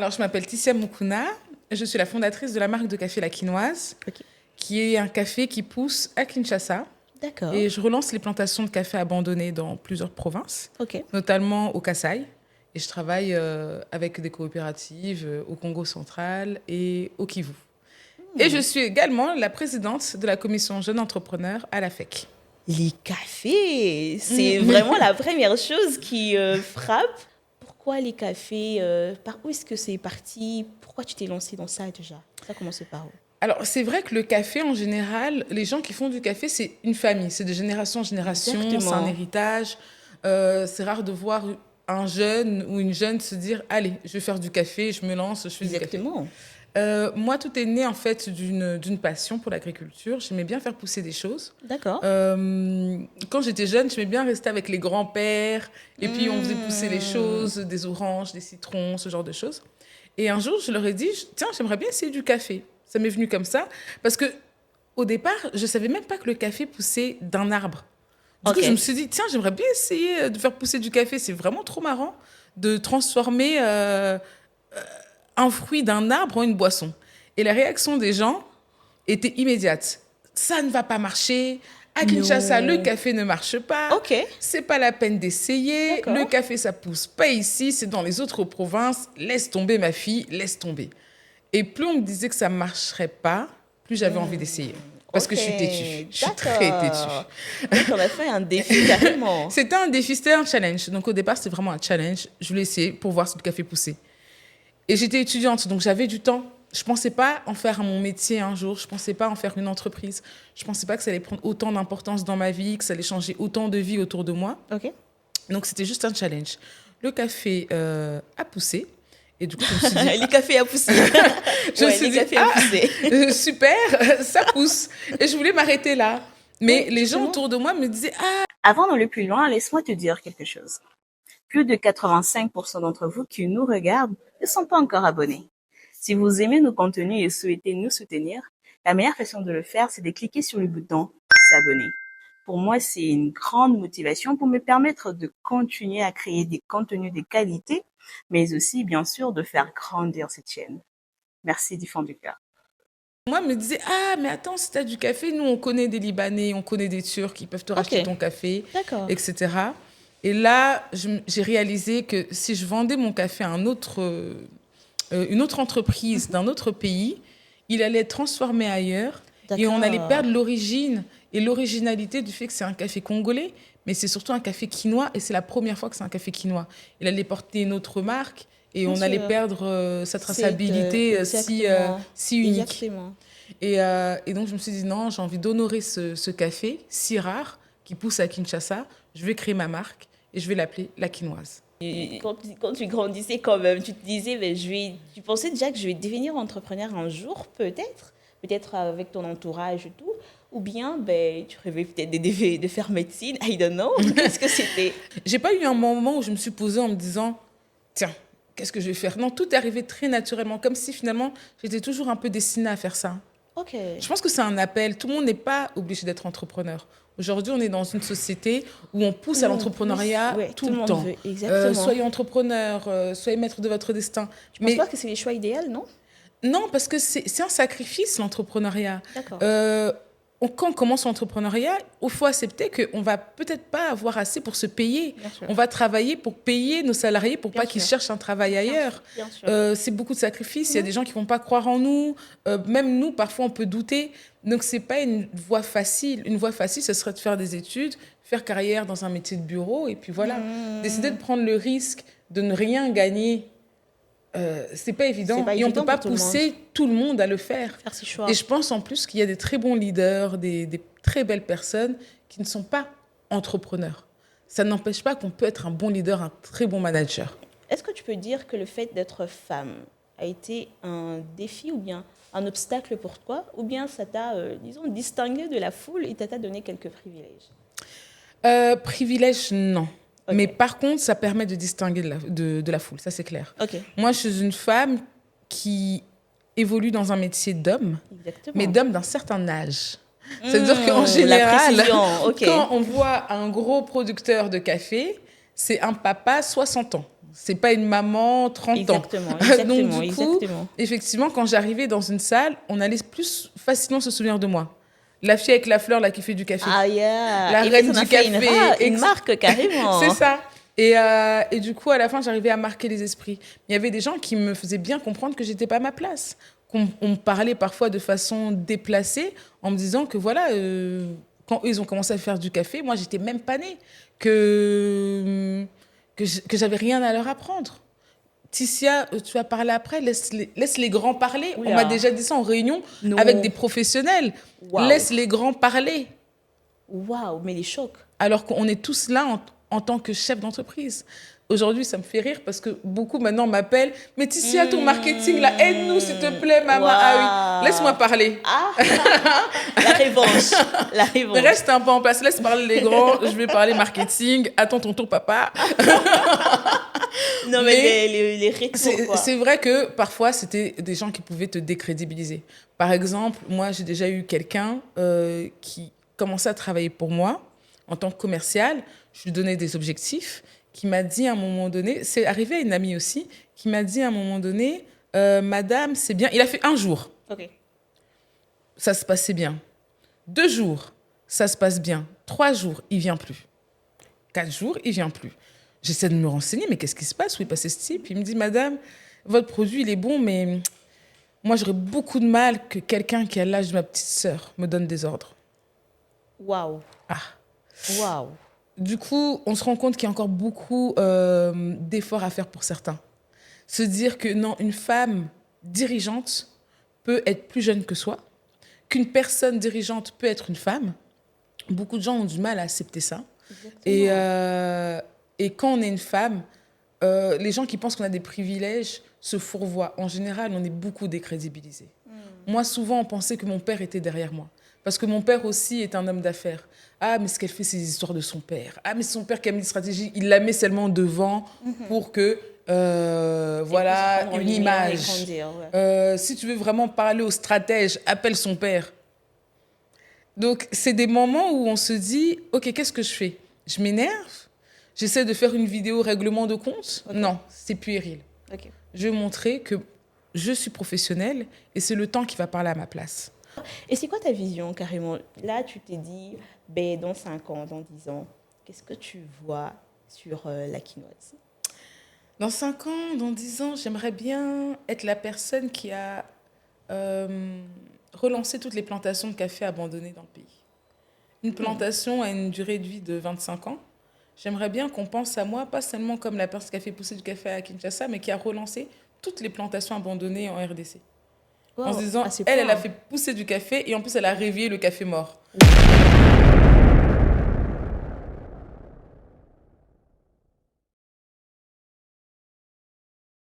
Alors, je m'appelle Tissia Moukouna. Je suis la fondatrice de la marque de café La Quinoise, Ok. qui est un café qui pousse à Kinshasa. D'accord. Et je relance les plantations de café abandonnées dans plusieurs provinces, Ok. notamment au Kasaï. Et je travaille avec des coopératives au Congo central et au Kivu. Et je suis également la présidente de la commission Jeunes Entrepreneurs à la FEC. Les cafés, c'est vraiment la première chose qui frappe. Pourquoi les cafés Par où est-ce que c'est parti? Pourquoi tu t'es lancée dans ça déjà? Ça a commencé par où? Alors, c'est vrai que le café, en général, les gens qui font du café, c'est une famille. C'est de génération en génération, c'est un Exactement. héritage. C'est rare de voir un jeune ou une jeune se dire « Allez, je vais faire du café, je me lance, je fais du café ». Exactement. Moi, tout est né en fait d'une passion pour l'agriculture. J'aimais bien faire pousser des choses. D'accord. Quand j'étais jeune, j'aimais bien rester avec les grands-pères. Et puis, on faisait pousser les choses, des oranges, des citrons, ce genre de choses. Et un jour, je leur ai dit, tiens, j'aimerais bien essayer du café. Ça m'est venu comme ça. Parce que au départ, je ne savais même pas que le café poussait d'un arbre. Du coup, je me suis dit, tiens, j'aimerais bien essayer de faire pousser du café. C'est vraiment trop marrant de transformer un fruit d'un arbre en une boisson. Et la réaction des gens était immédiate. Ça ne va pas marcher. À Kinshasa, le café ne marche pas. Ok. C'est pas la peine d'essayer. D'accord. Le café, ça pousse pas ici, c'est dans les autres provinces. Laisse tomber, ma fille, laisse tomber. Et plus on me disait que ça marcherait pas, plus j'avais envie d'essayer. Parce que je suis têtue. Je suis très têtue. Donc, on a fait un défi carrément. C'était un défi, c'était un challenge. Donc au départ, c'était vraiment un challenge. Je voulais essayer pour voir si le café poussait. Et j'étais étudiante, donc j'avais du temps. Je ne pensais pas en faire mon métier un jour. Je ne pensais pas en faire une entreprise. Je ne pensais pas que ça allait prendre autant d'importance dans ma vie, que ça allait changer autant de vies autour de moi. Ok. Donc, c'était juste un challenge. Le café a poussé. Et du coup, je me suis dit... Les cafés à pousser. je me suis dit, à pousser. Super, ça pousse. Et je voulais m'arrêter là. Mais les gens autour de moi me disaient, Avant d'aller plus loin, laisse-moi te dire quelque chose. Plus de 85% d'entre vous qui nous regardent ne sont pas encore abonnés. Si vous aimez nos contenus et souhaitez nous soutenir, la meilleure façon de le faire, c'est de cliquer sur le bouton s'abonner. Pour moi, c'est une grande motivation pour me permettre de continuer à créer des contenus de qualité, mais aussi, bien sûr, de faire grandir cette chaîne. Merci du fond du cœur. moi, me disaient, mais attends, si tu as du café, nous, on connaît des Libanais, on connaît des Turcs qui peuvent te racheter ton café, etc. Et là, j'ai réalisé que si je vendais mon café à une autre entreprise d'un autre pays, il allait être transformé ailleurs et on allait perdre l'origine et l'originalité du fait que c'est un café congolais, mais c'est surtout un café quinois et c'est la première fois que c'est un café quinois. Il allait porter une autre marque et on allait perdre sa traçabilité si unique. Exactement. Et donc, je me suis dit, non, j'ai envie d'honorer ce café si rare qui pousse à Kinshasa. Je vais créer ma marque et je vais l'appeler La Quinoise. Et quand tu grandissais quand même, tu te disais, tu pensais déjà que je vais devenir entrepreneur un jour, peut-être avec ton entourage et tout, ou bien tu rêvais peut-être de faire médecine, I don't know, qu'est-ce que c'était? J'ai pas eu un moment où je me suis posée en me disant, tiens, qu'est-ce que je vais faire? Non, tout est arrivé très naturellement, comme si finalement j'étais toujours un peu destinée à faire ça. Ok. Je pense que c'est un appel. Tout le monde n'est pas obligé d'être entrepreneur. Aujourd'hui, on est dans une société où on pousse à l'entrepreneuriat tout le temps. Exactement. Soyez entrepreneur, soyez maître de votre destin. Je pense pas que c'est les choix idéaux, non? Non, parce que c'est un sacrifice, l'entrepreneuriat. D'accord. Quand on commence l'entrepreneuriat, il faut accepter qu'on ne va peut-être pas avoir assez pour se payer. On va travailler pour payer nos salariés pour pas qu'ils cherchent un travail ailleurs. Bien sûr. C'est beaucoup de sacrifices. Il y a des gens qui ne vont pas croire en nous. Même nous, parfois, on peut douter. Donc, ce n'est pas une voie facile. Une voie facile, ce serait de faire des études, faire carrière dans un métier de bureau. Et puis voilà, décider de prendre le risque de ne rien gagner. C'est pas évident et on peut pas pousser tout le monde à le faire. Ses choix. Et je pense en plus qu'il y a des très bons leaders, des très belles personnes qui ne sont pas entrepreneurs. Ça n'empêche pas qu'on peut être un bon leader, un très bon manager. Est-ce que tu peux dire que le fait d'être femme a été un défi ou bien un obstacle pour toi, ou bien ça t'a, disons, distingué de la foule et t'a donné quelques privilèges? Privilèges, non. Okay. Mais par contre, ça permet de distinguer de la foule, ça c'est clair. Okay. Moi, je suis une femme qui évolue dans un métier d'homme, mais d'homme d'un certain âge. C'est-à-dire qu'en général, quand on voit un gros producteur de café, c'est un papa 60 ans. C'est pas une maman 30 Exactement, ans. exactement, Donc, du coup, exactement. effectivement, quand j'arrivais dans une salle, on allait plus facilement se souvenir de moi. La fille avec la fleur, là, qui fait du café. Ah, yeah. La Et reine puis, ça en du a fait café. une marque, carrément. C'est ça. Et du coup, à la fin, j'arrivais à marquer les esprits. Il y avait des gens qui me faisaient bien comprendre que j'étais pas à ma place. On me parlait parfois de façon déplacée en me disant que voilà, quand eux, ils ont commencé à faire du café, moi, j'étais même pas née. Que j'avais rien à leur apprendre. Ticia, tu vas parler après, laisse les grands parler. Oula. On m'a déjà dit ça en réunion Non. avec des professionnels. Waouh. Laisse les grands parler. Waouh, mais les chocs. Alors qu'on est tous là en tant que chef d'entreprise. Aujourd'hui, ça me fait rire parce que beaucoup maintenant m'appellent. Mais Ticia, ton marketing, là, aide-nous, s'il te plaît, maman. Wow. Ah oui, laisse-moi parler. Ah, la revanche. La revanche. Reste un peu en place, laisse parler les grands. Je vais parler marketing. Attends ton tour, papa. Non, mais les retours, quoi. C'est vrai que parfois, c'était des gens qui pouvaient te décrédibiliser. Par exemple, moi, j'ai déjà eu quelqu'un qui commençait à travailler pour moi en tant que commercial. Je lui donnais des objectifs, qui m'a dit à un moment donné, c'est arrivé à une amie aussi, qui m'a dit à un moment donné, Madame, c'est bien. Il a fait 1 jour. Ok. Ça se passait bien. 2 jours, ça se passe bien. 3 jours, il vient plus. 4 jours, il vient plus. J'essaie de me renseigner, mais qu'est-ce qui se passe? Où est passé ce type? Il me dit, Madame, votre produit, il est bon, mais moi, j'aurais beaucoup de mal que quelqu'un qui a l'âge de ma petite sœur me donne des ordres. Waouh. Ah. Waouh. Du coup, on se rend compte qu'il y a encore beaucoup d'efforts à faire pour certains. Se dire que non, une femme dirigeante peut être plus jeune que soi, qu'une personne dirigeante peut être une femme. Beaucoup de gens ont du mal à accepter ça. Et quand on est une femme, les gens qui pensent qu'on a des privilèges se fourvoient. En général, on est beaucoup décrédibilisés. Moi, souvent, on pensait que mon père était derrière moi. Parce que mon père aussi est un homme d'affaires. Ah, mais ce qu'elle fait, c'est les histoires de son père. Ah, mais son père qui a mis une stratégie, il la met seulement devant pour que, voilà, une image. Grandir, ouais. Si tu veux vraiment parler au stratège, appelle son père. Donc, c'est des moments où on se dit, OK, qu'est-ce que je fais? Je m'énerve? J'essaie de faire une vidéo règlement de compte? Okay. Non, c'est puéril. Ok. Je vais montrer que je suis professionnelle et c'est le temps qui va parler à ma place. Et c'est quoi ta vision, carrément? Là, tu t'es dit, ben, dans 5 ans, dans 10 ans, qu'est-ce que tu vois sur la quinoise? Dans 5 ans, dans 10 ans, j'aimerais bien être la personne qui a relancé toutes les plantations de café abandonnées dans le pays. Une plantation a une durée de vie de 25 ans. J'aimerais bien qu'on pense à moi, pas seulement comme la personne qui a fait pousser du café à Kinshasa, mais qui a relancé toutes les plantations abandonnées en RDC. Wow, En se disant, à ce elle point. a fait pousser du café et en plus, elle a réveillé le café mort.